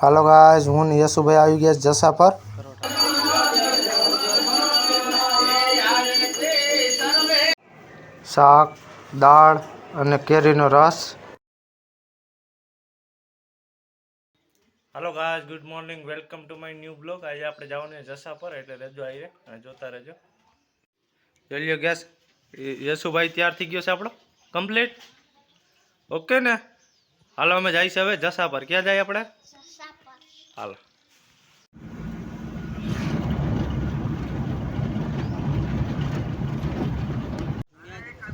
Hello guys, હું ને યશુભાઈ આવી ગયા જસા પર. શાક, દાળ અને કેરીનો રસ. Hello guys, good morning, welcome to my new blog. આજે આપણે જવાનું છે જસા પર, એટલે રહેજો આવી અને જોતા રહેજો. જોઈ લ્યો ગેસ, યશુભાઈ તૈયાર થઈ ગયો છે આપણો કમ્પ્લીટ. ઓકે ને? હાલો અમે જઈશ હવે જસા પર. ક્યાં જાય આપણે? હાલો.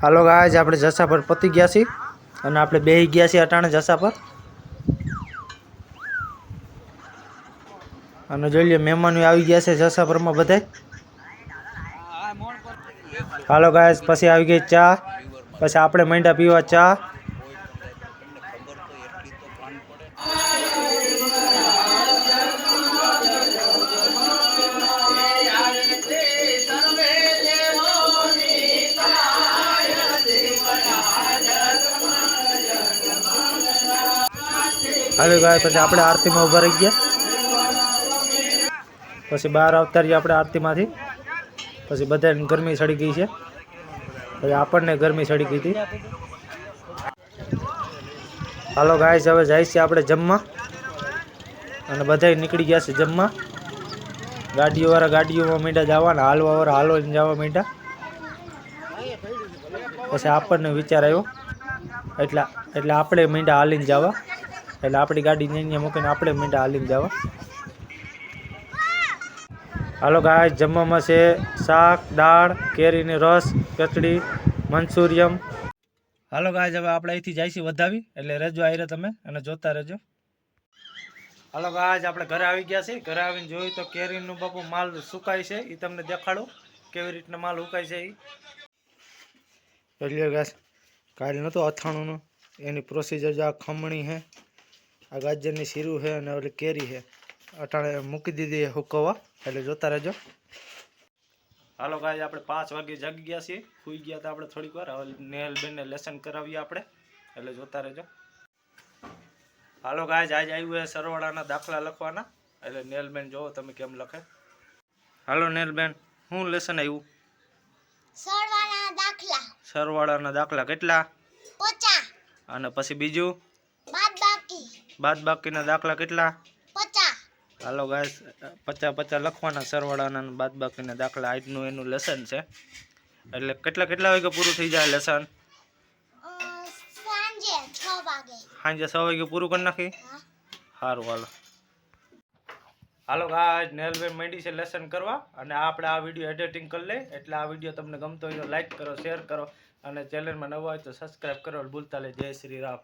હાલો ગાઈઝ, આપણે જસા પર પતી ગયા છીએ અને આપણે બેસી ગયા છીએ અટાણે જસા પર. અને જોઈ લ્યો મહેમાનો આવી ગયા છે જસા પરમાં બધાય. હાલો ગાઈઝ, પછી આવી ગઈ ચા. પછી આપણે માંડ્યા પીવા ચા. હાલો ગાય, પછી આપણે આરતીમાં ઊભા રહી ગયા. પછી બહાર આવતા રહીએ આપણે આરતીમાંથી. પછી બધાને ગરમી સડી ગઈ છે. પછી આપણને ગરમી સડી ગઈ હતી. હાલો ગાઈસ, હવે જાય છે આપણે જમવા. અને બધા નીકળી ગયા છે જમવા. ગાડીઓવાળા ગાડીઓમાં માંડ્યા જવાના, હાલવાવાળા હાલવાને જવા માંડ્યા. પછી આપણને વિચાર આવ્યો એટલે આપણે માંડ્યા હાલીને જવા. એટલે આપણી ગાડી અહીંયા મૂકીને આપણે માંડ્યા હાલીને જવા. હાલો ગાઈસ, જમવામાં છે શાક, દાળ, કેરીનો રસ, કચડી, મંચુરિયમ. હાલો ગાઈસ, હવે આપણે અહીંથી જઈશું વધાવી, એટલે રહેજો આયરે તમે અને જોતા રહેજો. હાલો ગાઈસ, આપણે ઘરે આવી ગયા છે. ઘરે આવીને જોયું તો કેરીનું બાપુ માલ સુકાય છે. એ તમને દેખાડું કેવી રીતના માલ સુકાય છે. એ ગાઈસ, કાલે નહોતું અથાણુંનું, એની પ્રોસીજર જો આ ખમણી છે, આ ગાજરની શીરું છે અને ઓલી કેરી છે. અટાણે મૂકી દીધી હુકવવા, એટલે જોતા રહેજો. હાલો ગાઈસ, આપણે 5 વાગે જાગી ગયા છીએ. સુઈ ગયા હતા આપણે થોડીક વાર. હવે નેહલ બેનને લેસન કરાવીએ આપણે, એટલે જોતા રહેજો. હાલો ગાઈસ, આજે આવ્યું છે સરવાળાના દાખલા લખવાના, એટલે નેહલ બેન જોવો તમે કેમ લખે. હાલો નેહલ બેન, શું લેસન આવ્યું? સરવાળાના દાખલા કેટલા? 50. અને પછી બીજું બાદબાકીના દાખલા કેટલા? 50. હાલો ગાઈસ, 50 લખવાના સરવાળાના બાદબાકીના દાખલા. આજનું એનું લેસન છે. એટલે કેટલા વાગે પૂરું થઈ જાય લેસન? સાંજે 6 વાગે પૂરું કરી નાખી. સારું હાલો. હાલો ગાઈસ, નેહલબેન માંડી છે લેસન કરવા. અને આપણે આ વિડીયો એડિટિંગ કરી લઈએ. એટલે આ વિડીયો તમને ગમતો હોય તો લાઈક કરો, શેર કરો અને ચેનલમાં નવા હોય તો સબસ્ક્રાઈબ કરો ભૂલતા નહીં. જય શ્રી રામ.